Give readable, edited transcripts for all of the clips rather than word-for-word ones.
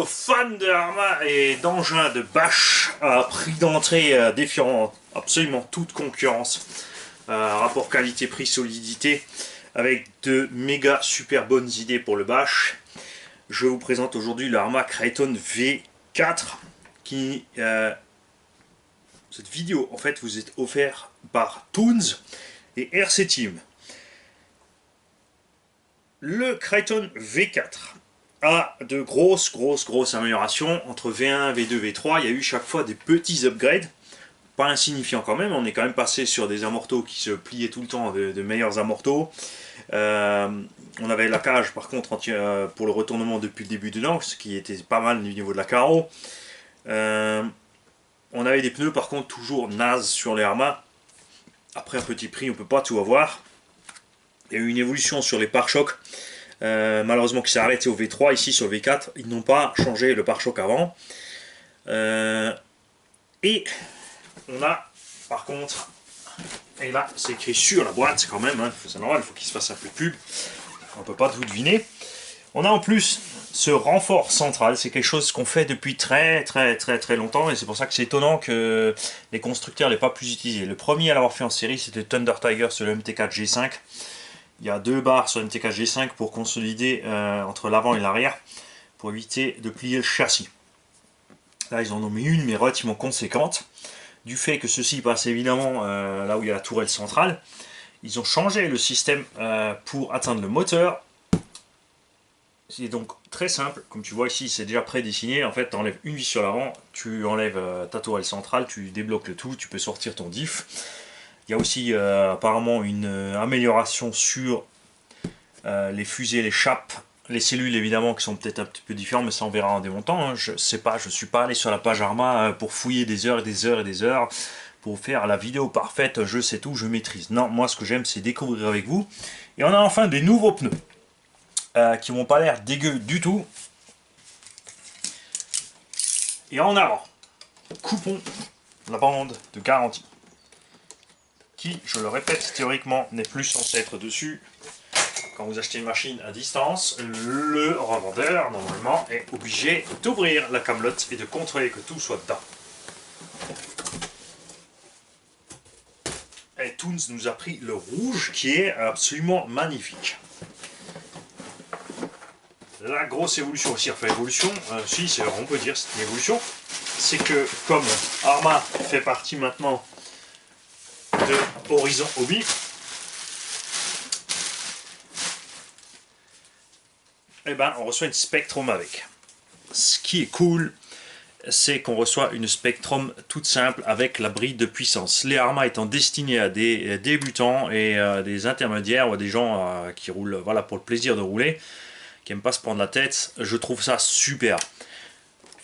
Fan de Arma et d'engins de bâche à prix d'entrée défiant absolument toute concurrence. Rapport qualité-prix solidité avec de méga super bonnes idées pour le bâche. Je vous présente aujourd'hui le Arma Kraton V4 qui cette vidéo en fait vous est offerte par Toons et RC Team. Le Kraton V4 a de grosses améliorations entre V1, V2, V3. Il y a eu chaque fois des petits upgrades, pas insignifiants quand même. On est quand même passé sur des amortos qui se pliaient tout le temps, de meilleurs amortos. On avait la cage par contre pour le retournement depuis le début de l'angle, ce qui était pas mal du niveau de la carreau. On avait des pneus par contre toujours nazes sur les Arma. Après un petit prix, on peut pas tout avoir. Il y a eu une évolution sur les pare-chocs, malheureusement qui s'est arrêté au V3. Ici sur le V4, ils n'ont pas changé le pare-choc avant. Et on a par contre, et là c'est écrit sur la boîte quand même, hein, c'est normal, il faut qu'il se fasse un peu de pub, on ne peut pas tout deviner. On a en plus ce renfort central, c'est quelque chose qu'on fait depuis très longtemps, et c'est pour ça que c'est étonnant que les constructeurs ne l'aient pas plus utilisé. Le premier à l'avoir fait en série, c'était Thunder Tiger sur le MT4 G5. Il y a deux barres sur le MT4 G5 pour consolider entre l'avant et l'arrière, pour éviter de plier le châssis. Là, ils en ont mis une, mais relativement conséquente. Du fait que ceci passe évidemment là où il y a la tourelle centrale, ils ont changé le système pour atteindre le moteur. C'est donc très simple, comme tu vois ici, c'est déjà prédessiné. En fait, tu enlèves une vis sur l'avant, tu enlèves ta tourelle centrale, tu débloques le tout, tu peux sortir ton diff. Il y a aussi apparemment une amélioration sur les fusées, les chapes, les cellules évidemment qui sont peut-être un petit peu différentes, mais ça on verra en démontant. Hein. Je sais pas, je suis pas allé sur la page Arma pour fouiller des heures et des heures et des heures pour faire la vidéo parfaite, je sais tout, je maîtrise. Non, moi ce que j'aime c'est découvrir avec vous. Et on a enfin des nouveaux pneus qui n'ont pas l'air dégueux du tout. Et en avant, coupons la bande de garantie, qui, je le répète, théoriquement n'est plus censé être dessus. Quand vous achetez une machine à distance, le revendeur, normalement, est obligé d'ouvrir la camelote et de contrôler que tout soit dedans. Et Toons nous a pris le rouge, qui est absolument magnifique. La grosse évolution aussi, enfin évolution, si on peut dire c'est une évolution, c'est que comme Arma fait partie maintenant de Horizon Hobby, et ben on reçoit une Spectrum avec. Ce qui est cool, c'est qu'on reçoit une Spectrum toute simple avec la bride de puissance. Les Arma étant destinés à des débutants et des intermédiaires ou à des gens qui roulent voilà, pour le plaisir de rouler, qui n'aiment pas se prendre la tête, je trouve ça super.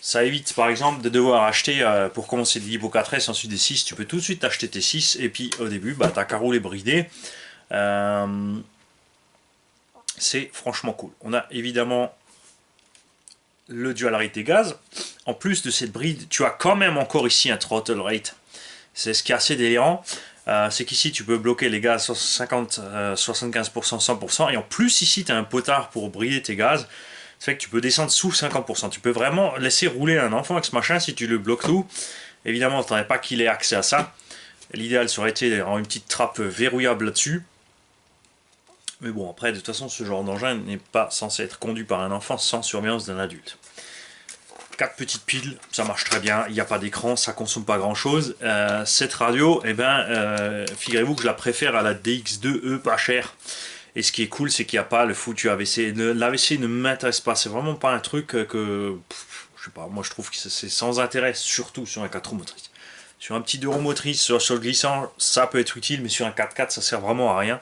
Ça évite par exemple de devoir acheter, pour commencer des Libo 4S, ensuite des 6, tu peux tout de suite acheter tes 6 et puis au début, bah, t'as qu'à rouler bridé. C'est franchement cool. On a évidemment le dual rate des gaz. En plus de cette bride, tu as quand même encore ici un throttle rate. C'est ce qui est assez délirant. C'est qu'ici tu peux bloquer les gaz 50, 75%, 100%. Et en plus ici tu as un potard pour brider tes gaz. Ça fait que tu peux descendre sous 50%. Tu peux vraiment laisser rouler un enfant avec ce machin si tu le bloques tout. Évidemment, tu n'aurais pas qu'il ait accès à ça. L'idéal serait été d'avoir une petite trappe verrouillable là-dessus. Mais bon, après, de toute façon, ce genre d'engin n'est pas censé être conduit par un enfant sans surveillance d'un adulte. 4 petites piles, ça marche très bien, il n'y a pas d'écran, ça consomme pas grand chose. Cette radio, eh ben, figurez-vous que je la préfère à la DX2E pas chère. Et ce qui est cool, c'est qu'il n'y a pas le foutu AVC. L'AVC ne m'intéresse pas, c'est vraiment pas un truc que... je sais pas, moi je trouve que c'est sans intérêt, surtout sur un 4 roues motrices. Sur un petit 2 roues motrices, sur le glissant, ça peut être utile, mais sur un 4x4, ça sert vraiment à rien.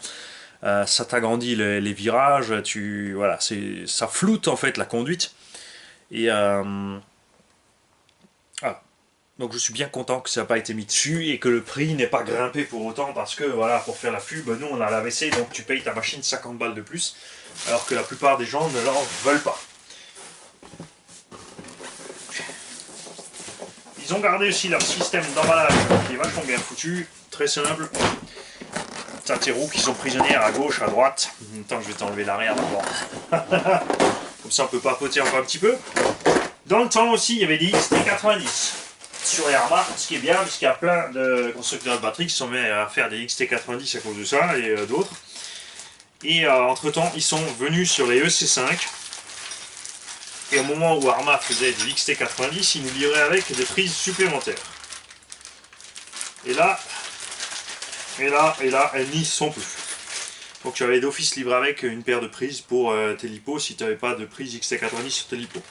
Ça t'agrandit les virages, voilà, ça floute en fait la conduite. Et donc je suis bien content que ça n'a pas été mis dessus et que le prix n'ait pas grimpé pour autant, parce que voilà, pour faire la pub, nous on a l'AVC, donc tu payes ta machine 50 balles de plus, alors que la plupart des gens ne l'en veulent pas. Ils ont gardé aussi leur système d'emballage qui est vachement bien foutu, très simple. T'as tes roues qui sont prisonnières à gauche, à droite. En même temps, je vais t'enlever l'arrière d'abord. Comme ça on peut papoter encore un petit peu. Dans le temps aussi, il y avait des XT90 sur les Arma, ce qui est bien, parce qu'il y a plein de constructeurs de batteries qui sont mis à faire des XT90 à cause de ça, et d'autres. Et entre temps, ils sont venus sur les EC5. Et au moment où Arma faisait du XT90, ils nous livraient avec des prises supplémentaires. Et là, elles n'y sont plus. Donc tu avais d'office livré avec une paire de prises pour tes lipos si tu n'avais pas de prise XT90 sur tes lipos.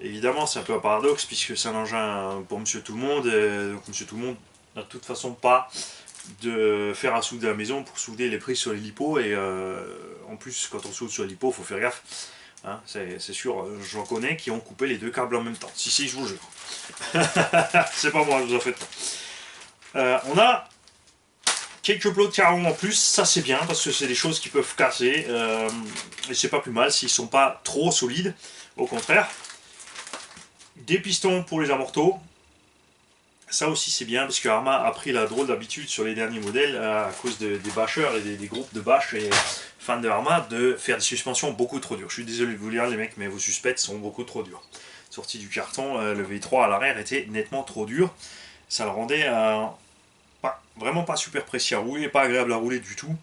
Évidemment, c'est un peu un paradoxe puisque c'est un engin pour Monsieur Tout-le-Monde. Donc Monsieur Tout-le-Monde n'a de toute façon pas de fer à souder à la maison pour souder les prises sur les lipos. Et en plus, quand on soude sur les lipos, il faut faire gaffe. Hein, c'est sûr, j'en connais qui ont coupé les deux câbles en même temps. Si, je vous jure. C'est pas moi, je vous en fais pas. On a quelques plots de carreaux en plus, ça c'est bien parce que c'est des choses qui peuvent casser. Et c'est pas plus mal s'ils sont pas trop solides, au contraire. Des pistons pour les amortos. Ça aussi c'est bien parce que Arma a pris la drôle d'habitude sur les derniers modèles à cause des bâcheurs et des groupes de bâches et fans de Arma de faire des suspensions beaucoup trop dures. Je suis désolé de vous dire les mecs, mais vos suspects sont beaucoup trop durs. Sorti du carton, le V3 à l'arrière était nettement trop dur. Ça le rendait vraiment pas super précis à rouler, pas agréable à rouler du tout.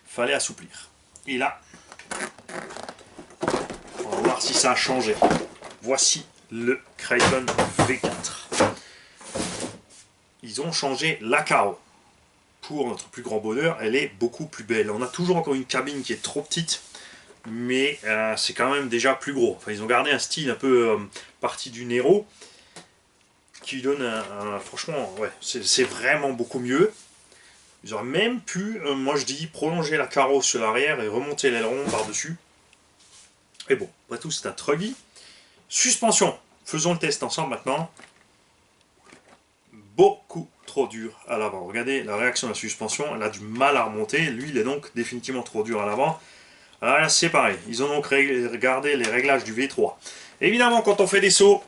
Fallait assouplir. Et là, on va voir si ça a changé. Voici le Kraton V4. Ils ont changé la carreau. Pour notre plus grand bonheur, elle est beaucoup plus belle. On a toujours encore une cabine qui est trop petite, mais c'est quand même déjà plus gros. Enfin, ils ont gardé un style un peu parti du Nero, qui donne franchement, ouais, c'est vraiment beaucoup mieux. Ils auraient même pu, moi je dis, prolonger la carreau sur l'arrière et remonter l'aileron par-dessus. Et bon, après tout, c'est un truggy. Suspension, faisons le test ensemble maintenant. Beaucoup trop dur à l'avant. Regardez la réaction de la suspension, elle a du mal à remonter. Lui, il est donc définitivement trop dur à l'avant. Alors là, c'est pareil. Ils ont donc regardé les réglages du V3. Évidemment, quand on fait des sauts,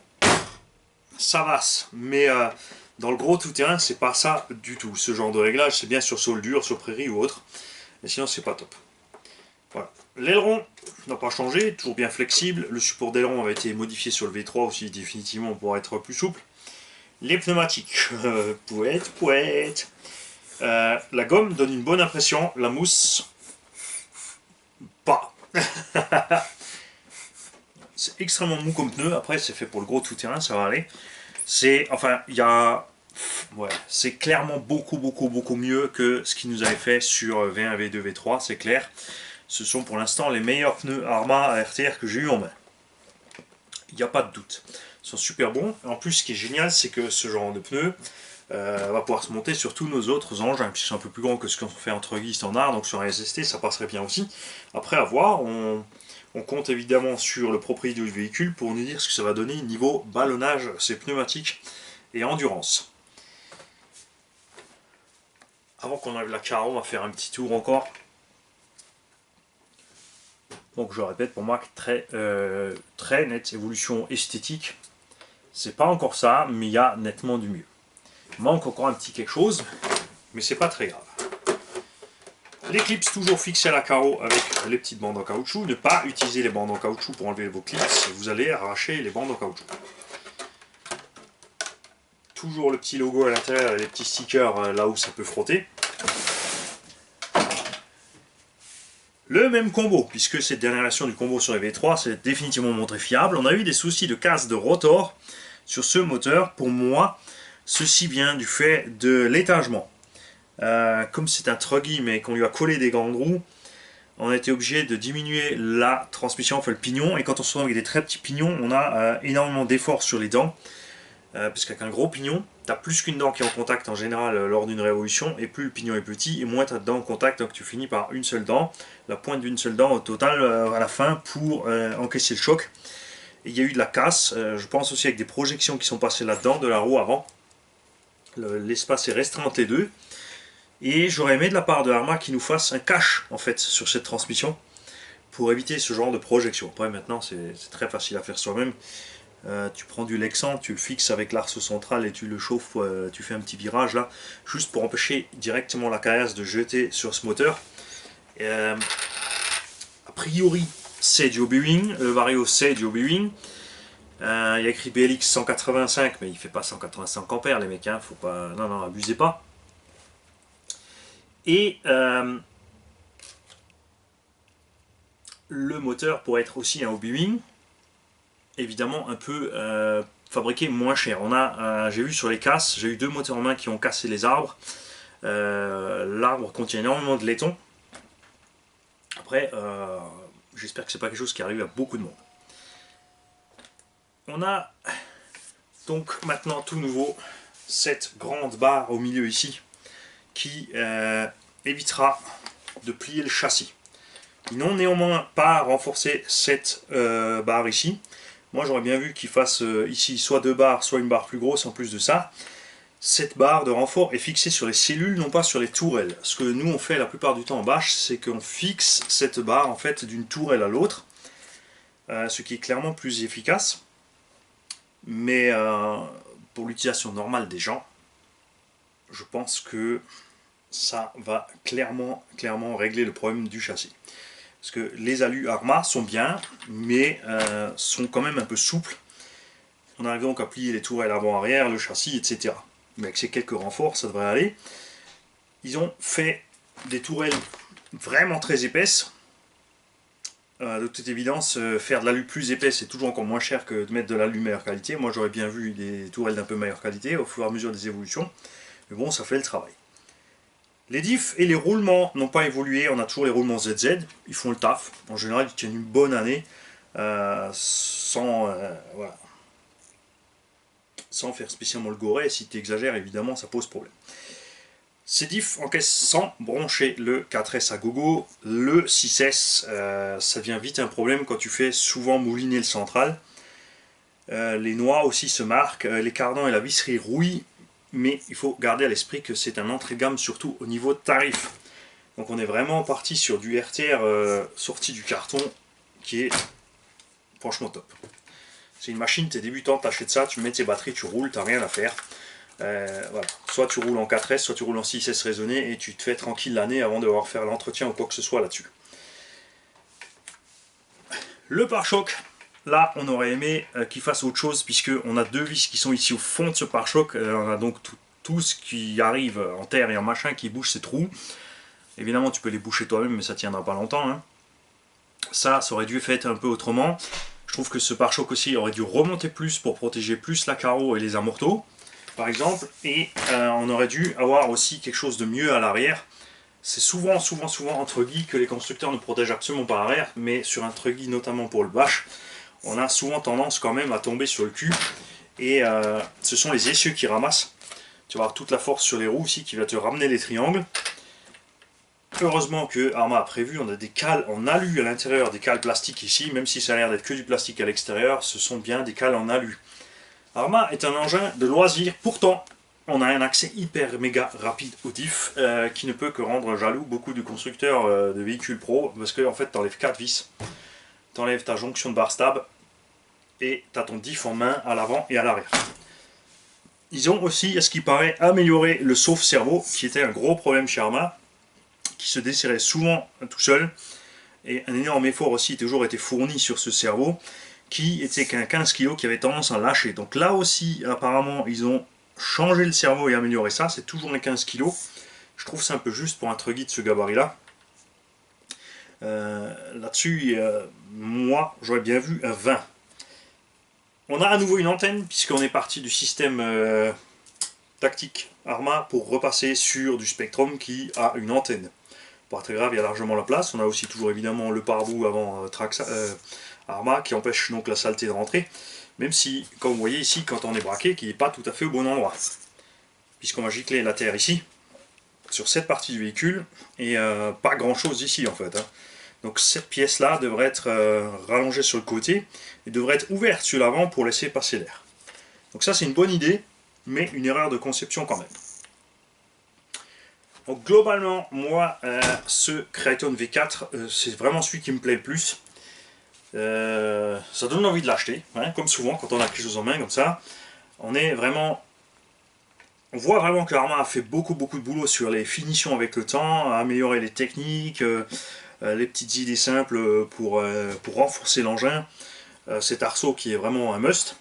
ça passe. Mais dans le gros tout-terrain, c'est pas ça du tout. Ce genre de réglage, c'est bien sur sol dur, sur prairie ou autre. Et sinon, c'est pas top. Voilà. L'aileron n'a pas changé, toujours bien flexible. Le support d'aileron avait été modifié sur le V3 aussi, définitivement, pour être plus souple. Les pneumatiques, pouette. La gomme donne une bonne impression, la mousse, pas. C'est extrêmement mou comme pneu, après c'est fait pour le gros tout-terrain, ça va aller. Enfin, il y a... Ouais, c'est clairement beaucoup mieux que ce qu'ils nous avaient fait sur V1, V2, V3, c'est clair. Ce sont pour l'instant les meilleurs pneus Arma RTR que j'ai eu en main. Il n'y a pas de doute. Ils sont super bons. En plus, ce qui est génial, c'est que ce genre de pneu va pouvoir se monter sur tous nos autres engins, puisque c'est un peu plus grand que ce qu'on fait entre guillemets standard, donc sur un SST, ça passerait bien aussi. Après, à voir, on compte évidemment sur le propriétaire du véhicule pour nous dire ce que ça va donner niveau ballonnage, ces pneumatiques et endurance. Avant qu'on enlève la carreau, on va faire un petit tour encore. Donc je répète, pour moi, très nette évolution esthétique. C'est pas encore ça, mais il y a nettement du mieux. Il manque encore un petit quelque chose, mais c'est pas très grave. Les clips toujours fixés à la carreau avec les petites bandes en caoutchouc. Ne pas utiliser les bandes en caoutchouc pour enlever vos clips, vous allez arracher les bandes en caoutchouc. Toujours le petit logo à l'intérieur et les petits stickers là où ça peut frotter. Le même combo, puisque cette dernière version du combo sur les V3 c'est définitivement montré fiable. On a eu des soucis de casse de rotor sur ce moteur. Pour moi, ceci vient du fait de l'étagement. Comme c'est un truggy mais qu'on lui a collé des grandes roues, on a été obligé de diminuer la transmission, enfin le pignon, et quand on se retrouve avec des très petits pignons, on a énormément d'efforts sur les dents, parce qu'avec un gros pignon, tu as plus qu'une dent qui est en contact en général lors d'une révolution, et plus le pignon est petit, et moins tu as de dents en contact, donc tu finis par une seule dent, la pointe d'une seule dent au total à la fin pour encaisser le choc. Et il y a eu de la casse, je pense aussi avec des projections qui sont passées là-dedans, de la roue avant. L'espace est restreint entre les deux. Et j'aurais aimé de la part de Arma qu'ils nous fasse un cache en fait sur cette transmission pour éviter ce genre de projection. Après maintenant c'est très facile à faire soi-même. Tu prends du Lexan, tu le fixes avec l'arceau central et tu le chauffes, tu fais un petit virage là, juste pour empêcher directement la caillasse de jeter sur ce moteur. A priori, c'est du Hobby-Wing, le Vario c'est du Hobby-Wing. Il y a écrit BLX 185, mais il fait pas 185 ampères les mecs, hein, faut pas, non non, abusez pas. Et le moteur pourrait être aussi un Hobby-Wing, évidemment un peu fabriqué moins cher. On a, j'ai vu sur les casses, j'ai eu 2 moteurs en main qui ont cassé les arbres. L'arbre contient énormément de laiton. Après, j'espère que c'est pas quelque chose qui arrive à beaucoup de monde. On a donc maintenant tout nouveau cette grande barre au milieu ici qui évitera de plier le châssis. Ils n'ont néanmoins pas renforcé cette barre ici. Moi j'aurais bien vu qu'ils fassent ici soit 2 barres, soit une barre plus grosse en plus de ça. Cette barre de renfort est fixée sur les cellules, non pas sur les tourelles. Ce que nous on fait la plupart du temps en bâche, c'est qu'on fixe cette barre en fait d'une tourelle à l'autre, ce qui est clairement plus efficace. Mais pour l'utilisation normale des gens, je pense que ça va clairement régler le problème du châssis. Parce que les alus Arrma sont bien, mais sont quand même un peu souples. On arrive donc à plier les tourelles avant-arrière, le châssis, etc. Mais avec ces quelques renforts, ça devrait aller. Ils ont fait des tourelles vraiment très épaisses. De toute évidence, faire de l'alu plus épais, c'est toujours encore moins cher que de mettre de l'alu meilleure qualité. Moi, j'aurais bien vu des tourelles d'un peu meilleure qualité au fur et à mesure des évolutions. Mais bon, ça fait le travail. Les diffs et les roulements n'ont pas évolué. On a toujours les roulements ZZ. Ils font le taf. En général, ils tiennent une bonne année. Voilà, sans faire spécialement le goret. Si tu exagères, évidemment, ça pose problème. Ces diffs encaissent sans broncher le 4S à gogo. Le 6S, ça devient vite un problème quand tu fais souvent mouliner le central. Les noix aussi se marquent, les cardans et la visserie rouillent, mais il faut garder à l'esprit que c'est un entrée de gamme surtout au niveau de tarif. Donc on est vraiment parti sur du RTR sorti du carton qui est franchement top. C'est une machine, t'es débutant, t'achètes ça, tu mets tes batteries, tu roules, t'as rien à faire. Voilà. Soit tu roules en 4S, soit tu roules en 6S raisonné et tu te fais tranquille l'année avant de devoir faire l'entretien ou quoi que ce soit là-dessus. Le pare-choc, là on aurait aimé qu'il fasse autre chose puisque on a 2 vis qui sont ici au fond de ce pare-choc. On a donc tout ce qui arrive en terre et en machin qui bouche ces trous. Évidemment tu peux les boucher toi-même mais ça tiendra pas longtemps, hein. Ça aurait dû être fait un peu autrement. Je trouve que ce pare-choc aussi aurait dû remonter plus pour protéger plus la carreau et les amortos par exemple, et on aurait dû avoir aussi quelque chose de mieux à l'arrière. C'est souvent entre guillemets que les constructeurs ne protègent absolument pas l'arrière, mais sur un truggy notamment pour le bâche, on a souvent tendance quand même à tomber sur le cul, et ce sont les essieux qui ramassent. Tu vas avoir toute la force sur les roues ici qui va te ramener les triangles. Heureusement que Arrma a prévu, on a des cales en alu à l'intérieur, des cales plastiques ici, même si ça a l'air d'être que du plastique à l'extérieur, ce sont bien des cales en alu. Arrma est un engin de loisir, pourtant on a un accès hyper méga rapide au diff qui ne peut que rendre jaloux beaucoup de constructeurs de véhicules pro, parce que en fait tu enlèves 4 vis, tu enlèves ta jonction de bar stab et tu as ton diff en main à l'avant et à l'arrière. Ils ont aussi, à ce qui paraît, amélioré le sauve-cerveau qui était un gros problème chez Arrma, qui se desserrait souvent tout seul, et un énorme effort aussi a toujours été fourni sur ce cerveau qui était qu'un 15 kg qui avait tendance à lâcher. Donc là aussi, apparemment, ils ont changé le cerveau et amélioré ça. C'est toujours un 15 kg. Je trouve ça un peu juste pour un truggy de ce gabarit-là. Là-dessus, moi, j'aurais bien vu un 20. On a à nouveau une antenne, puisqu'on est parti du système tactique Arrma pour repasser sur du Spectrum qui a une antenne. Pas très grave, il y a largement la place. On a aussi toujours évidemment le pare-boue avant Arrma qui empêche donc la saleté de rentrer, même si, comme vous voyez ici, quand on est braqué, qui n'est pas tout à fait au bon endroit, puisqu'on va gicler la terre ici, sur cette partie du véhicule, et pas grand chose ici en fait, hein. Donc cette pièce là devrait être rallongée sur le côté, et devrait être ouverte sur l'avant pour laisser passer l'air. Donc ça c'est une bonne idée, mais une erreur de conception quand même. Donc globalement, moi, ce Kraton V4, c'est vraiment celui qui me plaît le plus. Ça donne envie de l'acheter, hein, comme souvent quand on a quelque chose en main comme ça. On voit vraiment que Arrma a fait beaucoup de boulot sur les finitions avec le temps, à améliorer les techniques, les petites idées simples pour renforcer l'engin. Cet arceau qui est vraiment un must.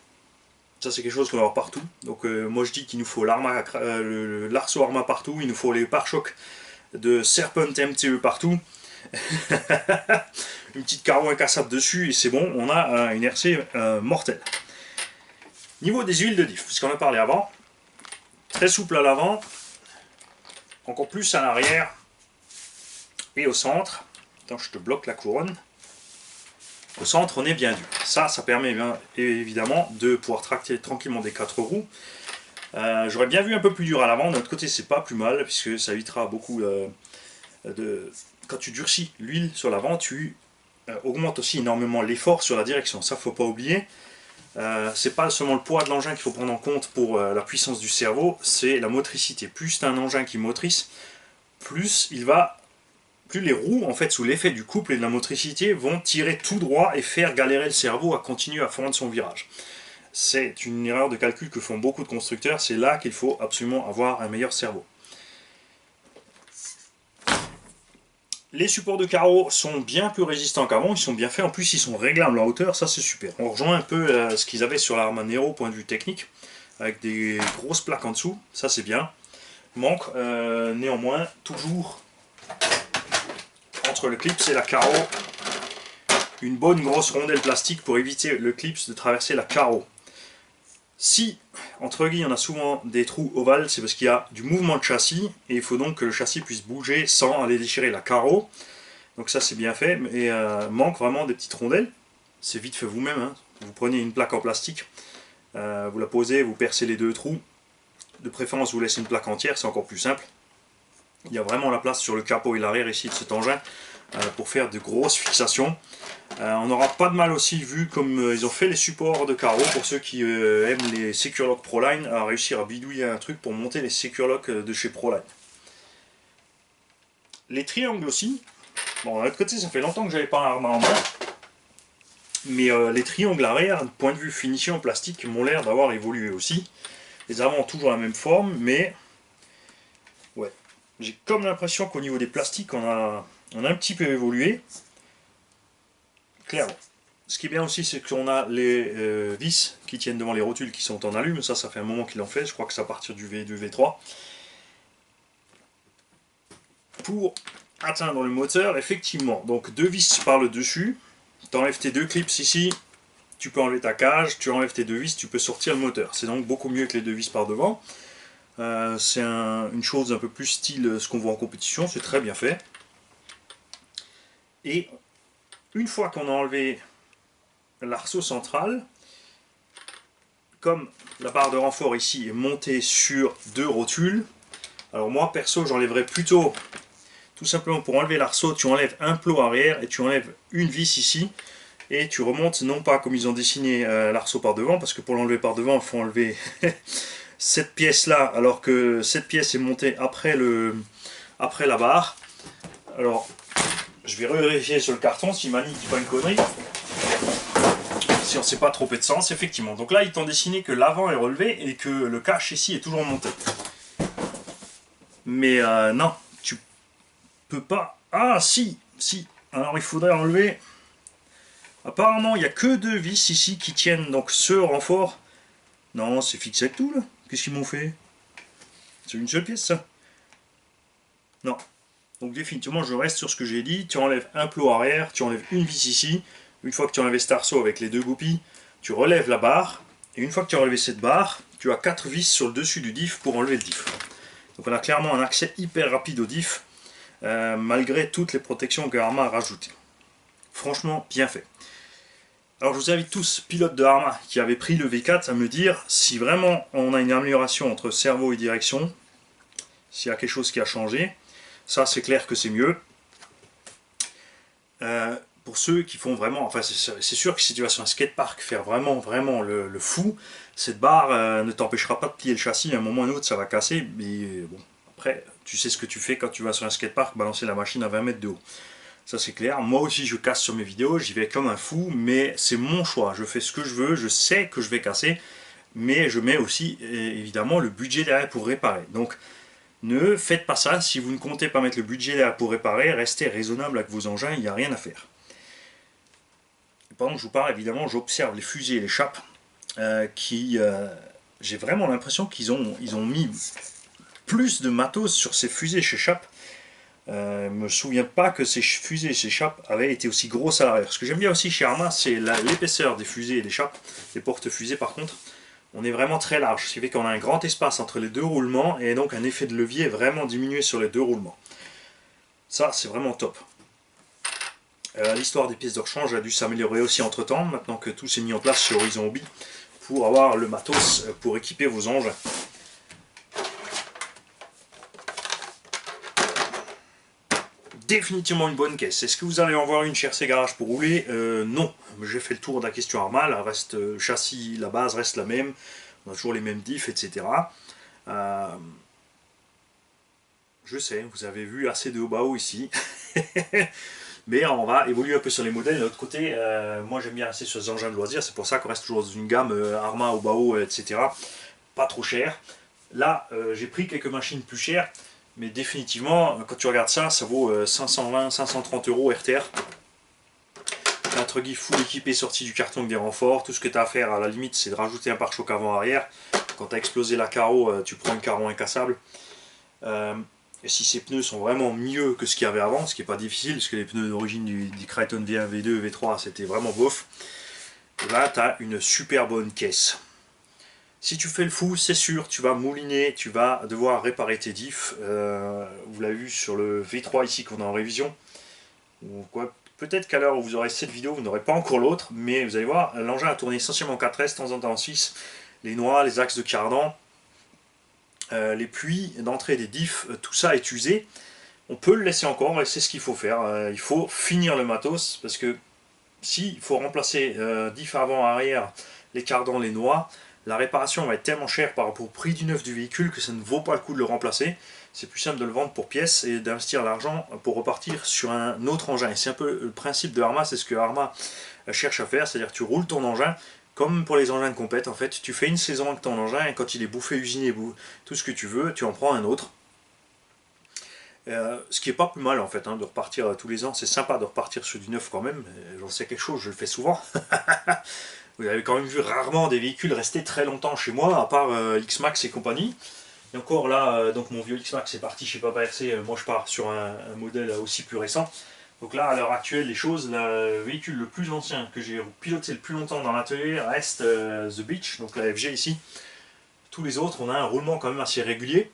Ça c'est quelque chose qu'on va avoir partout. Donc moi je dis qu'il nous faut l'arceau Arma partout, il nous faut les pare-chocs de Serpent MTE partout. Une petite carreau incassable dessus et c'est bon, on a une RC mortelle. Niveau des huiles de diff, puisqu'on a parlé avant, très souple à l'avant, encore plus à l'arrière et au centre. Attends, je te bloque la couronne. Au centre, on est bien dur. Ça permet bien évidemment de pouvoir tracter tranquillement des 4 roues. J'aurais bien vu un peu plus dur à l'avant. D'un autre côté, c'est pas plus mal puisque ça évitera beaucoup quand tu durcis l'huile sur l'avant, tu augmentes aussi énormément l'effort sur la direction. Ça, faut pas oublier. C'est pas seulement le poids de l'engin qu'il faut prendre en compte pour la puissance du cerveau, c'est la motricité. Plus tu as un engin qui motrice, plus les roues, en fait, sous l'effet du couple et de la motricité, vont tirer tout droit et faire galérer le cerveau à continuer à fendre son virage. C'est une erreur de calcul que font beaucoup de constructeurs, c'est là qu'il faut absolument avoir un meilleur cerveau. Les supports de carreaux sont bien plus résistants qu'avant, ils sont bien faits, en plus ils sont réglables en hauteur, ça c'est super. On rejoint un peu ce qu'ils avaient sur l'Arma Nero, point de vue technique, avec des grosses plaques en dessous, ça c'est bien. Manque néanmoins toujours entre le clips et la carreau une bonne grosse rondelle plastique pour éviter le clips de traverser la carreau. Si, entre guillemets, on a souvent des trous ovales, c'est parce qu'il y a du mouvement de châssis et il faut donc que le châssis puisse bouger sans aller déchirer la carreau. Donc ça c'est bien fait, mais manque vraiment des petites rondelles. C'est vite fait vous-même, hein. Vous prenez une plaque en plastique, vous la posez, vous percez les 2 trous. De préférence vous laissez une plaque entière, c'est encore plus simple. Il y a vraiment la place sur le capot et l'arrière ici de cet engin pour faire de grosses fixations. On n'aura pas de mal aussi, vu comme ils ont fait les supports de carreaux, pour ceux qui aiment les Securlock Proline, à réussir à bidouiller un truc pour monter les Securlock de chez Proline. Les triangles aussi. Bon, d'un autre côté, ça fait longtemps que j'avais pas un Arma en main. Mais les triangles arrière, du point de vue finition plastique, m'ont l'air d'avoir évolué aussi. Les avant ont toujours la même forme, mais ouais, j'ai comme l'impression qu'au niveau des plastiques, on a un petit peu évolué. Clairement. Ce qui est bien aussi, c'est qu'on a les vis qui tiennent devant les rotules qui sont en allume. Ça fait un moment qu'ils l'ont fait. Je crois que c'est à partir du V2, V3. Pour atteindre le moteur, effectivement, donc 2 vis par le dessus. Tu enlèves tes 2 clips ici. Tu peux enlever ta cage. Tu enlèves tes 2 vis. Tu peux sortir le moteur. C'est donc beaucoup mieux que les 2 vis par devant. C'est une chose un peu plus style ce qu'on voit en compétition. C'est très bien fait. Et une fois qu'on a enlevé l'arceau central, comme la barre de renfort ici est montée sur 2 rotules, alors moi perso j'enlèverais plutôt, tout simplement pour enlever l'arceau, tu enlèves un plot arrière et tu enlèves une vis ici et tu remontes, non pas comme ils ont dessiné l'arceau par devant, parce que pour l'enlever par devant il faut enlever cette pièce là, alors que cette pièce est montée après la barre. Alors je vais vérifier sur le carton si Mani dit pas une connerie. Si on ne s'est pas trompé de sens, effectivement. Donc là, ils t'ont dessiné que l'avant est relevé et que le cache ici est toujours monté. Mais non, tu peux pas. Ah, si. Alors il faudrait enlever. Apparemment, il n'y a que 2 vis ici qui tiennent donc ce renfort. Non, c'est fixé avec tout là. Qu'est-ce qu'ils m'ont fait? C'est une seule pièce ça? Non. Donc définitivement je reste sur ce que j'ai dit, tu enlèves un plot arrière, tu enlèves une vis ici, une fois que tu as enlevé cet arceau avec les 2 goupilles, tu relèves la barre, et une fois que tu as enlevé cette barre, tu as 4 vis sur le dessus du diff pour enlever le diff. Donc on a clairement un accès hyper rapide au diff, malgré toutes les protections que Arma a rajoutées. Franchement bien fait. Alors je vous invite tous, pilotes de Arma qui avaient pris le V4, à me dire si vraiment on a une amélioration entre cerveau et direction, s'il y a quelque chose qui a changé. Ça, c'est clair que c'est mieux. Pour ceux qui font vraiment... Enfin, c'est sûr que si tu vas sur un skatepark faire vraiment le fou, cette barre ne t'empêchera pas de plier le châssis. À un moment ou à un autre, ça va casser. Mais bon, après, tu sais ce que tu fais quand tu vas sur un skatepark, balancer la machine à 20 mètres de haut. Ça, c'est clair. Moi aussi, je casse sur mes vidéos. J'y vais comme un fou. Mais c'est mon choix. Je fais ce que je veux. Je sais que je vais casser. Mais je mets aussi, évidemment, le budget derrière pour réparer. Donc, Ne faites pas ça. Si vous ne comptez pas mettre le budget là pour réparer, restez raisonnable avec vos engins, il n'y a rien à faire. Pendant que je vous parle, évidemment, j'observe les fusées et les chapes j'ai vraiment l'impression qu'ils ont mis plus de matos sur ces fusées chez Chap. Je me souviens pas que ces fusées chez Chap avaient été aussi grosses à l'arrière. Ce que j'aime bien aussi chez Arma, c'est l'épaisseur des fusées et des chapes. Les porte-fusées par contre, on est vraiment très large. Ce qui fait qu'on a un grand espace entre les deux roulements et donc un effet de levier vraiment diminué sur les deux roulements. Ça, c'est vraiment top. L'histoire des pièces de rechange a dû s'améliorer aussi entre temps, maintenant que tout s'est mis en place sur Horizon Hobby, pour avoir le matos pour équiper vos engins. Définitivement une bonne caisse. Est-ce que vous allez en voir une chez RC Garage pour rouler? Non. J'ai fait le tour de la question Arma, la reste châssis, la base reste la même, on a toujours les mêmes diffs, etc. Je sais, vous avez vu assez de haut bas haut ici. Mais on va évoluer un peu sur les modèles. De l'autre côté, moi j'aime bien rester sur les engins de loisirs, c'est pour ça qu'on reste toujours dans une gamme Arma, Obao, etc. Pas trop cher. Là, j'ai pris quelques machines plus chères, mais définitivement, quand tu regardes ça, ça vaut 520, 530 € RTR. Un truck full équipé sorti du carton avec des renforts. Tout ce que tu as à faire, à la limite, c'est de rajouter un pare-choc avant-arrière. Quand tu as explosé la carreau, tu prends une carreau incassable. Et si ces pneus sont vraiment mieux que ce qu'il y avait avant, ce qui n'est pas difficile, parce que les pneus d'origine du Crichton V1, V2, V3, c'était vraiment bof, là, tu as une super bonne caisse. Si tu fais le fou, c'est sûr, tu vas mouliner, tu vas devoir réparer tes diffs. Vous l'avez vu sur le V3 ici qu'on a en révision. Peut-être qu'à l'heure où vous aurez cette vidéo, vous n'aurez pas encore l'autre, mais vous allez voir, l'engin a tourné essentiellement en 4S, de temps en temps en 6. Les noix, les axes de cardan, les puits d'entrée des diffs, tout ça est usé. On peut le laisser encore et c'est ce qu'il faut faire. Il faut finir le matos parce que s'il faut remplacer diff avant, arrière, les cardans, les noix, la réparation va être tellement chère par rapport au prix du neuf du véhicule que ça ne vaut pas le coup de le remplacer. C'est plus simple de le vendre pour pièces et d'investir l'argent pour repartir sur un autre engin. Et c'est un peu le principe de Arma, c'est ce que Arma cherche à faire, c'est-à-dire que tu roules ton engin. Comme pour les engins de compète, en fait, tu fais une saison avec ton engin et quand il est bouffé, usiné, tout ce que tu veux, tu en prends un autre. Ce qui est pas plus mal en fait, hein, de repartir tous les ans. C'est sympa de repartir sur du neuf quand même. J'en sais quelque chose, je le fais souvent. Vous avez quand même vu rarement des véhicules rester très longtemps chez moi, à part X-Max et compagnie. Et encore là, donc mon vieux X-Max est parti chez Papa RC. Moi je pars sur un modèle aussi plus récent. Donc là, à l'heure actuelle, les choses, le véhicule le plus ancien que j'ai piloté le plus longtemps dans l'atelier reste The Beach, donc la FG ici. Tous les autres, on a un roulement quand même assez régulier.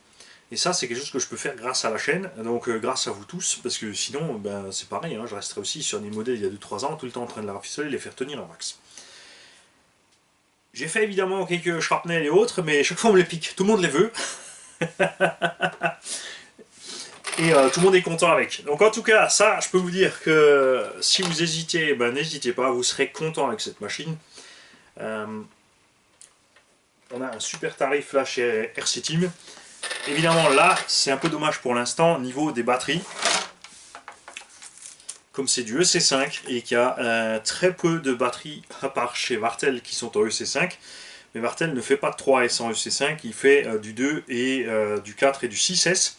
Et ça, c'est quelque chose que je peux faire grâce à la chaîne, donc grâce à vous tous, parce que sinon, ben, c'est pareil, hein, je resterai aussi sur des modèles il y a 2-3 ans, tout le temps en train de la rafistoler et les faire tenir un max. J'ai fait évidemment quelques shrapnel et autres, mais chaque fois on me les pique, tout le monde les veut. Et tout le monde est content avec. Donc en tout cas, ça, je peux vous dire que si vous hésitez, ben, n'hésitez pas, vous serez content avec cette machine. On a un super tarif là chez RC Team. Évidemment là, c'est un peu dommage pour l'instant, niveau des batteries. Comme c'est du EC5 et qu'il y a très peu de batteries, à part chez Martel qui sont en EC5. Mais Martel ne fait pas de 3S en EC5, il fait du 2 et du 4 et du 6S.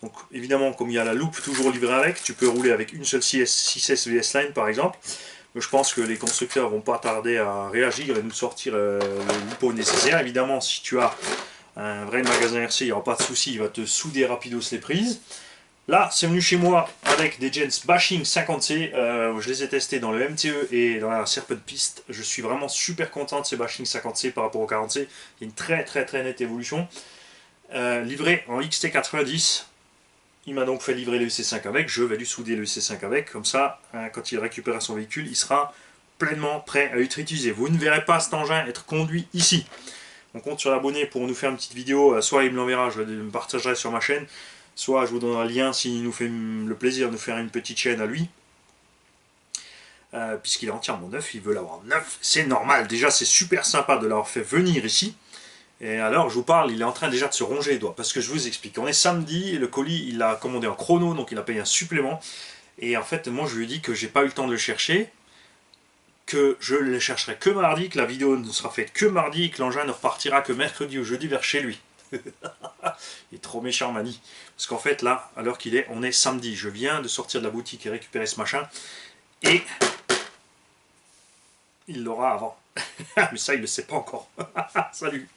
Donc évidemment, comme il y a la loupe toujours livrée avec, tu peux rouler avec une seule 6S VS Line par exemple. Mais je pense que les constructeurs vont pas tarder à réagir et nous sortir le lipo nécessaire. Évidemment, si tu as un vrai magasin RC, il n'y aura pas de souci, il va te souder rapidos les prises. Là, c'est venu chez moi avec des gens Bashing 50C. Je les ai testés dans le MTE et dans la Serpent Piste. Je suis vraiment super content de ces Bashing 50C par rapport au 40C. Il y a une très nette évolution. Livré en XT90. Il m'a donc fait livrer le EC5 avec. Je vais lui souder le EC5 avec. Comme ça, quand il récupérera son véhicule, il sera pleinement prêt à être utilisé. Vous ne verrez pas cet engin être conduit ici. On compte sur l'abonné pour nous faire une petite vidéo. Soit il me l'enverra, je le partagerai sur ma chaîne. Soit je vous donnerai un lien s'il nous fait le plaisir de nous faire une petite chaîne à lui. Puisqu'il est entièrement neuf, il veut l'avoir neuf. C'est normal. Déjà, c'est super sympa de l'avoir fait venir ici. Et alors, je vous parle, il est en train déjà de se ronger les doigts. Parce que je vous explique, on est samedi, le colis, il l'a commandé en chrono, donc il a payé un supplément. Et en fait, moi, je lui ai dit que j'ai pas eu le temps de le chercher, que je le chercherai que mardi, que la vidéo ne sera faite que mardi, et que l'engin ne repartira que mercredi ou jeudi vers chez lui. Il est trop méchant, Mani. Parce qu'en fait, là, à l'heure qu'il est, on est samedi. Je viens de sortir de la boutique et récupérer ce machin. Et il l'aura avant. Mais ça, il ne le sait pas encore. Salut.